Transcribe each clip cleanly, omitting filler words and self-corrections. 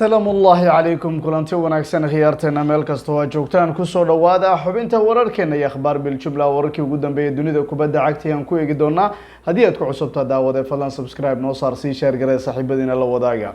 سلام الله عليكم كلانتي وناكسن خيارتنا مeel kasta oo joogtaan ku soo dhawaada xubinta wararkeena iyo akhbaar bil jumla wararkii ugu dambeeyay dunida kubadda cagta aan ku eegi doonaa hadii aad ku cusubtaa daawada fadlan subscribe noo saar si share garee saaxiibadiina la wadaaga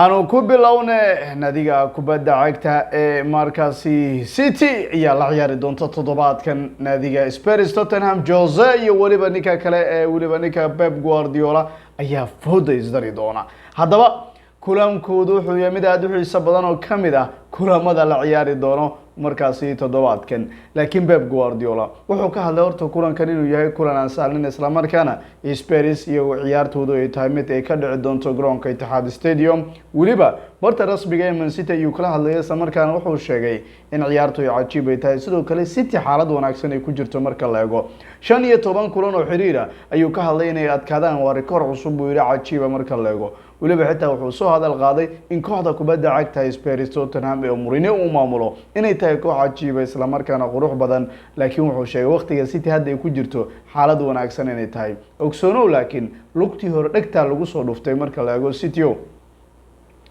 aanu ku bilownay nadiga kubadda cagta ee markaasi City ayaa la ciyaari doonta toddobaadkan nadiga Spurs Tottenham Jose iyo waliba ninka kale ee waliba ninka Pep Guardiola ayaa fooda isdari doona haddaba kulankoodu wuxuu yahay mid aad u xiiso badan oo kamid ah kulamada la ciyaari doono markaasi toddobaadkan laakiin Pep Guardiola wuxuu ka hadlay horta kulankan inuu yahay kulan aan sahlan isla markaana Spurs iyo ciyaartoodu ay tahay mid ay ka dhici doonto garoonka Etihad Stadium waliba marta rasmiga ee Man City ayuu kala hadlay isla markaana wuxuu sheegay in ciyaartooy cajiib ay tahay sidoo kale City xaalad wanaagsan ay ku jirto marka la eego 15 kulan oo xiriir ah ayuu ka hadlay inay adkaadaan waa rikoor cusub oo cajiib marka la eego waliba xitaa wuxuu soo hadal qaaday in kooxda kubadda cagta Spurs Tottenham ee Mourinho uu maamulo inay tahay koox cajiib isla markaana qurux badan laakiin wuxuu sheegay waqtiga City hadda ay ku jirto xaalad wanaagsan inay tahay ogsoonow laakiin lugtii hore dhagta lagu soo dhuftay marka la eego City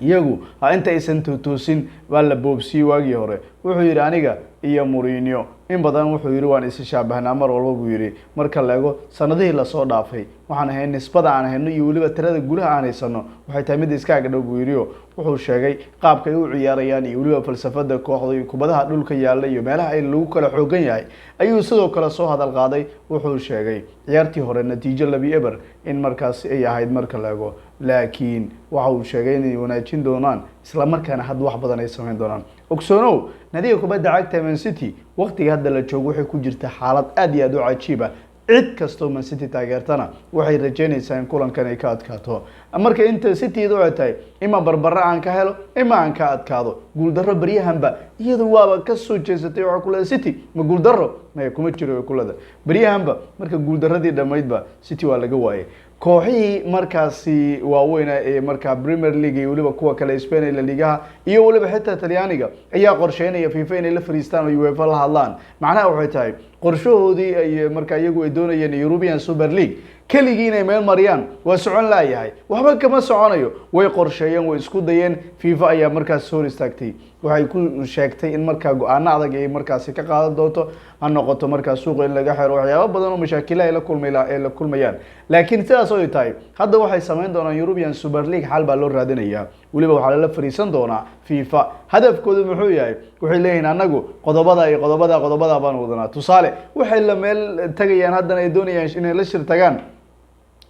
iyagu inta aysan toosin waa la boobsi waagii hore wuxuu yiri aniga iyo Mourinho in badan wuxuu yiri waan is shaabahnaa mar walba buu yiri marka la eego sanadihii la soo dhaafay waxaan ahayn nisbada aan hayno iyo waliba tirada guulaha aan haysano waxay tahay mid iska agdhow buu yiri wuxuu sheegay qaabka ay u ciyaarayaan iyo waliba falsafada kooxda iyo kubadaha dhulka yaala iyo meelaha ay lagu kala xoogan yahay ayuu sidoo kale soo hadal qaaday wuxuu sheegay ciyaartii hore natiijo 2-0 in markaas ay ahayd marka la eego laakiin waxa uu sheegay inay wanaajin doonaan isla markaana had wax badan ay sameyn doonaan ogsoonow nadiga kubadda cagta Man City waqtiga hadda la joogo waxay ku jirtaa xaalad aad iyo aad u cajiib ah cid kasto Man City taageertana waxay rajeynaysaa in kulankan ay ka adkaato marka inta City ay tahay ima barbara aan ka helo ima aan ka adkaado guul darro bariyahanba iyadu waaba ka soo jeesatay waxa kula City ma guul darro ma kuma jiro kulada bariyahanba marka guul darradii dhamaydba City waa laga waayay kooxihii markaasi waaweyn ee marka Premier League iyo waliba kuwa kale Spain La Liga iyo waliba xitaa Talyaaniga ayaa qorsheynaya FIFA inay la fariistaan oo UEFA la hadlaan macnaha waxay tahay qorshahoodii ay marka iyagu ay doonayeen European Super League kaligii inay meel mariyaan waa socon laayahay waxba kama soconayo way qorsheeyeen way isku dayeen FIFA ayaa markaas soo istaagtay waxay ku sheegtay in marka go'aan adag ay markaas ka qaadan doonto aan noqoto markaas suuq in laga xiro waxyaabo badan oo mashaakil ay la kulmayaan laakiin sidaas oo tahay hadda waxay sameyn doonaan European Super League xal baa loo raadinayaa waliba waxa la fariisan doonaa FIFA hadafkoodu muxuu yahay waxay leeyihiin anagu qodobada baan wadanaa tusaale waxay la meel tagayaan haddana ay doonayaan inay la shir tagaan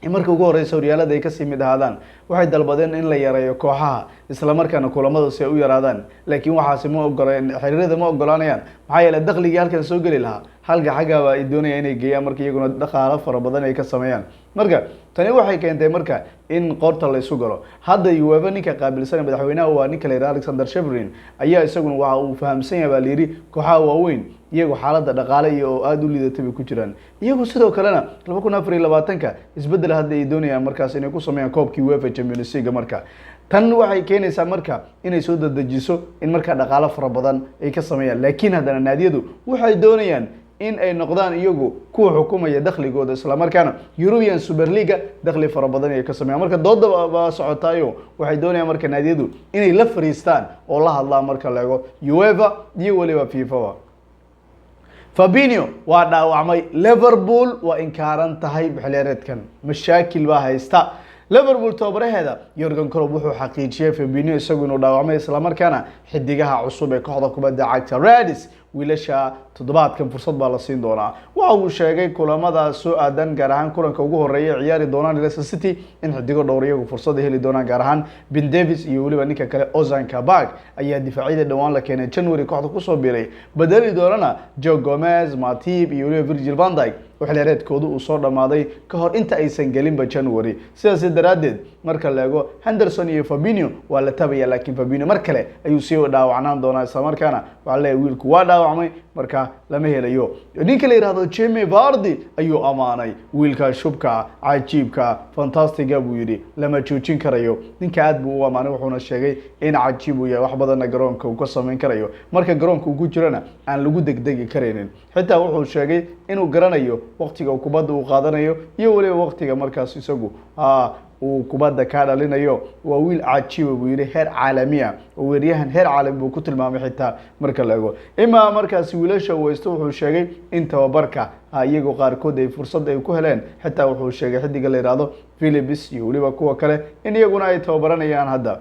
marka ugu horeysa horyaalada ay ka sii mid ahaadaan waxay dalbadeen in la yareeyo kooxaha isla markaana kulamada si ay u yaraadaan laakiin waxaasi ma ogolaan xiriirada ma ogolaanayaan maxaa yeelay dakhliga halkan soo gali lahaa halka xagaba ay doonayaan inay geeyaan marka iyaguna dhaqaale fara badan ay ka sameeyaan marka tani waxay keentay marka in qoorta la isu galo hadda UEFA ninka qaabilsan madaxweynaha waa ninka la Alexander Shevrin ayaa isaguna waxa uu fahamsan yahay baa kooxaha waaweyn iyagu xaaladda dhaqaale iyo aad u liidatay ku jiraan iyagu sidoo kalena 2024ka isbedel hadda ay doonayaan markaas inay ku sameeyaan koobkii UEFA Champions League marka tan waxay keenaysaa marka inay soo dadejiso in marka dhaqaale fara badan ay ka sameeyaan laakiin haddana naadiyadu waxay doonayaan in ay noqdaan iyagu kuwa xukumaya dakhligooda isla markaana European Super League dakhli fara badan ay ka sameeyaan marka dooda baa socotaayo waxay doonayaan marka naadiyadu inay la fariistaan oo la hadlaan marka la eego UEFA iyo waliba FIFA Fabinho waa dhaawacmay Liverpool waa inkaaran tahay xilliyeedkan mashaakil baa haysta Liverpool tababaraheeda Jurgen Klopp wuxuu xaqiijiyay Fabinho isagu inuu dhaawacmay isla markaana xidigaha cusub ee kooxda kubadda cagta Reds wiilasha toddobaadkan fursad baa la siin doonaa waxa uu sheegay kulamada soo aadan gaar ahaan kulanka ugu horeeya ciyaari doonaan Leicester City in xidigo dhowr iyagu fursad heli doonaan gaar ahaan Ben Davies iyo waliba ninka kale Ozan Kabak ayaa difaacida dhawaan la keenay January kooxda ku soo biiray badali doonana Joe Gomez Matip iyo waliba Virgil van Dijk waxleereedkoodu uu soo dhamaaday ka hor inta aysan galinba January sidaas daraadeed marka la eego Henderson iyo Fabinho waa la tabaya laakiin Fabinho mar kale ayuu sii dhaawacnaan doonaa isla markaana waxa la wiilku waa dhaawacmay marka lama helayo ninka la yiraahdo Jamie Vardy ayuu amaanay wiilka shubka cajiibka fantastiga buu yiri lama joojin karayo ninka aad buu u amaanay wuxuuna sheegay in cajiib uu yahay wax badan garoonka uu ka sameyn karayo marka garoonka uu ku jirana aan lagu degdegi kareenin xitaa wuxuu sheegay inuu garanayo waqtiga uu kubadda uu qaadanayo iyo waliba waqtiga markaas isagu uu kubadda ka dhalinayo waa wiil cajiiba buu yidhi heer caalami ah oo weeryahan heer caalami buu ku tilmaamay xitaa marka la ego imaa markaasi wiilasha weysto wuxuu sheegay in tababarka iyagoo qaarkood ay fursad ay ku heleen xitaa wuxuu sheegay xidiga la yidhaahdo Philips iyo weliba kuwa kale in iyaguna ay tababaranayaan hadda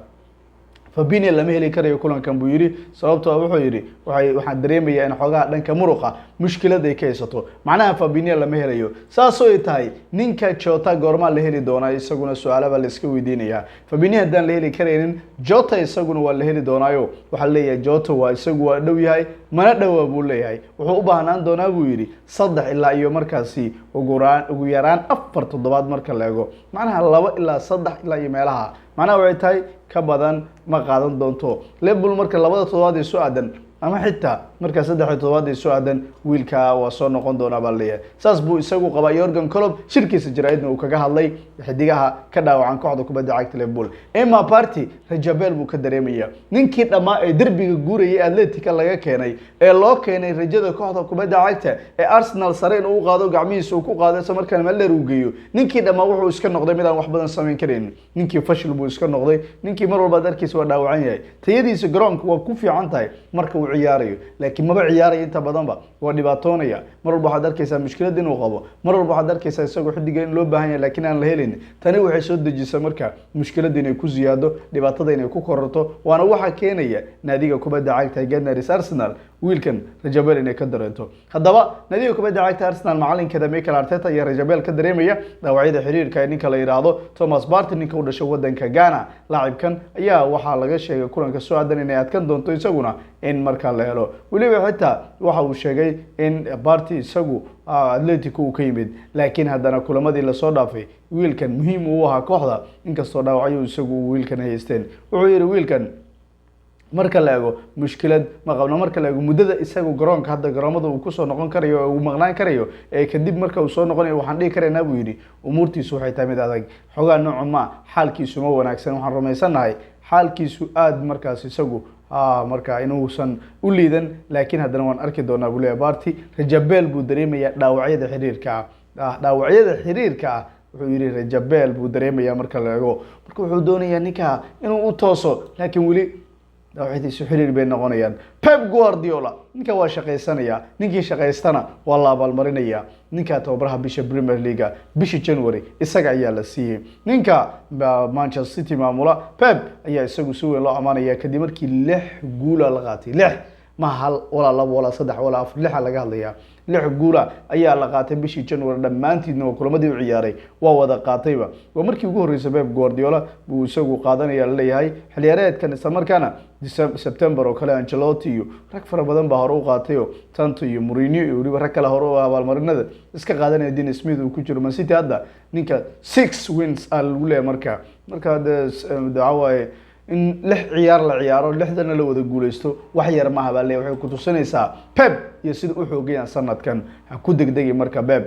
Fabinho lama heli karayo kulankan buu yiri sababtoo wuxuu yiri waxaan dareemayaa in xogaha dhanka muruqa mushkilad ay ka haysato macnaha Fabinho lama helayo saasoo ay tahay ninka Jota goorma la heli doonaa isaguna su'aalaha la iska weydiinaya Fabinho hadaan la heli karaynin Jota isaguna waa la heli doonaayo waxa leeyahay Jota waa isagu waa dhow yahay mana dhawa buu leeyahay wuxuu u baahnaan doonaa buu yiri 3 ilaa iyo markaasi ugu yaraan 4 toddobaad marka la eego macnaha 2 ilaa 3 ilaa iyo meelaha macnaha waxay tahay ka badan ma qaadan doonto Liverpool marka 2 toddobaad ay soo aadan ama xitaa marka 3 toddobaad ay soo aadan wiilka waa soo noqon doona baa leeyahay saas buu isagu qaba Jurgen Klopp shirkiisa jiraayadna uu kaga hadlay xidigaha ka dhaawacan kooxda kubadda cagta Liverpool Emma Party Rajabel buu ka dareemaya ninkii dhamaa ee derbiga guurayay Atletico laga keenay ee loo keenay rajada kooxda kubadda cagta ee Arsenal sare inuu qaado gacmihiisa uu ku qaado isla markaana meel dheer uu geeyo ninkii dhamaa wuxuu iska noqday mid aan wax badan sameyn karin ninkii fashil buu iska noqday ninkii mar walba darkiisa waa dhaawacan yahay tayadiisa garoonka waa ku fiican tahay marka uu ciyaarayo laakiin maba ciyaarayo inta badanba waa dhibaatoonaya mar walba waxaad arkaysaa mushkilad inuu qabo mar walba waxaad arkaysaa isagoo xidiga in loo baahan yahay laakiin aan la helin tani waxay soo dejisay marka mushkilad inay ku ziyaado dhibaatada inay ku kororto waana waxa keenaya naadiga kubadda cagta Gunners Arsenal wiilkan Rajabel inay ka dareento haddaba naadiga kubadda cagta Arsenal macalinkeeda Mikel Arteta iyo Rajabel ka dareemaya dhaawacyada xiriirka ee ninka la yiraahdo Thomas Partey ninka u dhashay wadanka Ghana laacibkan ayaa waxa laga sheegay kulanka soo aadan inay adkan doonto isaguna in marka la helo waliba xitaa waxa uu sheegay in Partey isagu Atletico uu ka yimid laakiin haddana kulamadii la soo dhaafay wiilkan muhiim u ahaa kooxda inkastoo dhaawacyo isagu wiilkan haysteen wuxuu yiri wiilkan marka la eego mushkilad ma qabno marka la eego muddada isagu garoonka hadda garoomada uu ku soo noqon karayo oo uu maqnaan karayo ee kadib marka uu soo noqonayo waxaan dhigi kareynaa buu yiri umurtiisu waxay tahay mid adag xogaa nooc ma xaalkiisu ma wanaagsan waxaan rumaysanahay xaalkiisu aad markaas isagu marka inuusan u liidan laakiin haddana waan arki doonaa buu leeyahay Partey Rajabel buu dareemayaa dhaawacyada xiriirka wuxuu yiri Rajabel buu dareemayaa marka la eego marka wuxuu doonayaa ninka inuu u tooso laakiin wali dhaawacyadiisu xiriir bay noqonayaan Pep Guardiola ninka waa shaqaysanaya ninkii shaqaystana waa la abaalmarinaya ninka tababaraha bisha Premier League bisha January isaga ayaa la siiyay ninka Manchester City maamula Pep ayaa isagu si weyn loo amaanaya kadib markii 6 guul la qaatay 6 ma hal wala 2 wala 3 wala 4 6 laga hadlaya 6 guul ayaa la qaatay bishii January dhamaantiidna kulamadii u ciyaaray waa wada qaatayba waa markii ugu horeysay Pep Guardiola buu isagu qaadanaya leeyahay xiliyaareedkan isla markaana September oo kale Ancelotti iyo rag fara badan baa hore u qaatay tanto iyo Mourinho iyo waliba rag kale hore oo abaalmarinada iska qaadanaya Dean Smith uu ku jiro Man City hadda ninka 6 wins lagu leeyahay marka daawaye in 6 ciyaar la ciyaaro 6dana la wada guuleysto wax yar ma haba leeyahay waxay ku tusinaysaa Pep iyo sida uu xoogayaan sanadkan ku degdegay marka Pep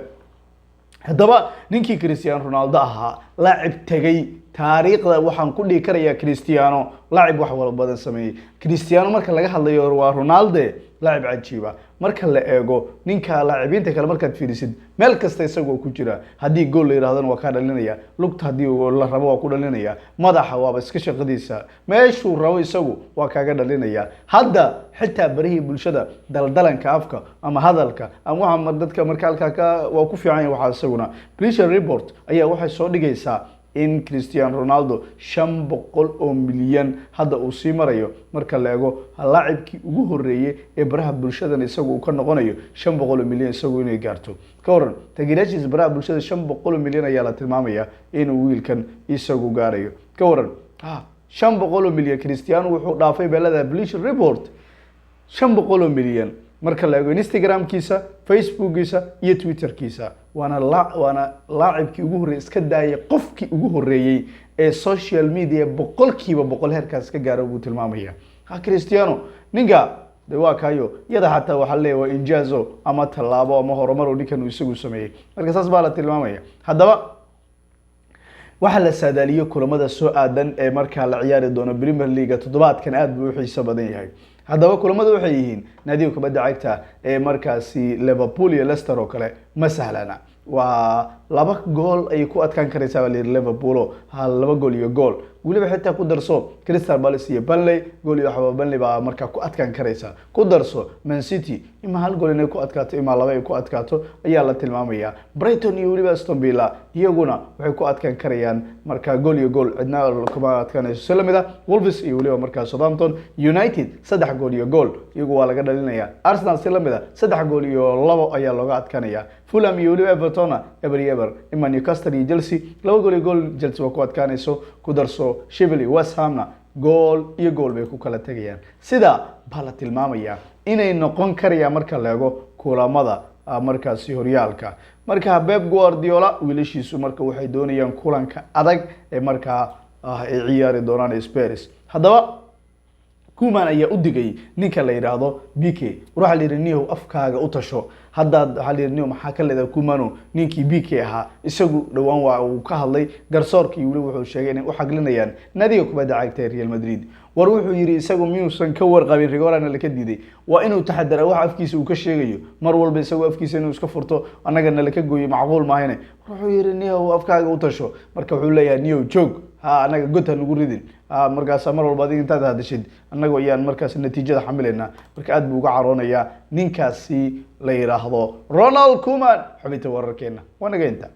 haddaba ninkii Cristiano Ronaldo ahaa laacib tagay taariikhda waxaan ku dhigi karayaa Cristiano laacib wax wada badan sameeyay Cristiano marka laga hadlayo waa Ronaldo laacib cajiiba marka la eego ninka laacibiinta kale markaad fiirisid meel kasta isagoo ku jira hadii gool la yiraahdana waa ka dhalinaya lugta hadii la rabo waa ku dhalinaya madaxa waa iska shaqadiisa meeshuu rabo isagu waa kaaga dhalinaya hadda xitaa barihii bulshada daldalanka afka ama hadalka ama waxa dadka marka halka waa ku fiican yahay waxa isaguna Bleacher Report ayaa waxay soo dhigaysaa in Cristiano Ronaldo 500 milyan hadda uu sii marayo marka la eego laacibkii ugu horeeyay ee baraha bulshada isagu uu ka noqonayo 500 milyan isagu inay gaarto ka waran taageerayaashiisa baraha bulshada 500 milyan ayaa la tilmaamaya inuu wiilkan isagu gaarayo ka waran 500 milyan Cristiano wuxuu dhaafay beelada Bleacher Report 500 milyan marka la eego Instagram-kiisa Facebook-kiisa iyo Twitter-kiisa waana laacibkii ugu horeeyay iska daayay qofkii ugu horeeyay ee social media 100% heerkaas ka gaaro uu tilmaamaya Cristiano ninka waa kayo yada xataa waxa leeyahay injaazo ama talaabo ama horumar oo ninkan uu isagu sameeyay marka saas baa la tilmaamaya haddaba waxa la saadaaliyo kulamada soo aadan ee marka la ciyaari doono Premier League toddobaadkan aad buu u xiiso badan yahay haddaba kulamadu waxay yihiin naadiga kubadda cagta ee markaasi Liverpool iyo Leicester oo kale ma sahlana waa 2 gool ay ku adkaan karaysaa Liverpool laba gool iyo gool waliba xitaa ku darso Crystal Palace iyo Burnley gool iyo waxba Burnley baa markaa ku adkaan karaysa ku darso Man City ima hal gool inay ku adkaato ima laba ay ku adkaato ayaa la tilmaamaya Brighton iyo waliba Aston Villa iyaguna waxay ku adkaan karayaan markaa gool iyo gool cidna kuma adkaanayso salamida Wolves iyo waliba markaa Southampton United 3 gool iyo gool iyagu waa laga dhalinaya Arsenal salamida 3 gool iyo 2 ayaa looga adkaanaya Fulham iyo waliba Everton ever ima Newcastle iyo Chelsea 2 gool iyo gool Chelsea waa ku adkaanayso ku darso Sheffield West Ham gool iyo gool bay ku kala tagayaan sida baa la tilmaamaya inay noqon karayaan marka la eego kulamada markaasi horyaalka marka Pep Guardiola wiilashiisu marka waxay doonayaan kulanka adag ee marka ay ciyaari doonaan Spurs haddaba Koeman ayaa u digay ninka la yiraahdo BK waxa la yiri niyow afkaaga u tasho hadda waxa la yiri niyow maxaa ka leedahay Koeman ninkii BK ahaa isagu dhawaan waa uu ka hadlay garsoorkii wali wuxuu sheegay inay u xaglinayaan nadiga kubadda cagta Real Madrid war wuxuu yiri isagu miyuusan ka warqabin rigorana la ka diiday waa inuu taxadara wax afkiisa uu ka sheegayo mar walba isagu afkiisa inuu iska furto annagana la ka gooyo macquul maahane wuxuu yiri niyow afkaaga u tasho marka wuxuu leeyahay niyow joog anaga godta nagu ridin markaas mar walba adiga intaad hadashid anaga ayaan markaas natiijada xamileena marka aad buu uga caroonaya ninkaasi la yiraahdo Ronald Koeman xubinta wararkeena wanaga inta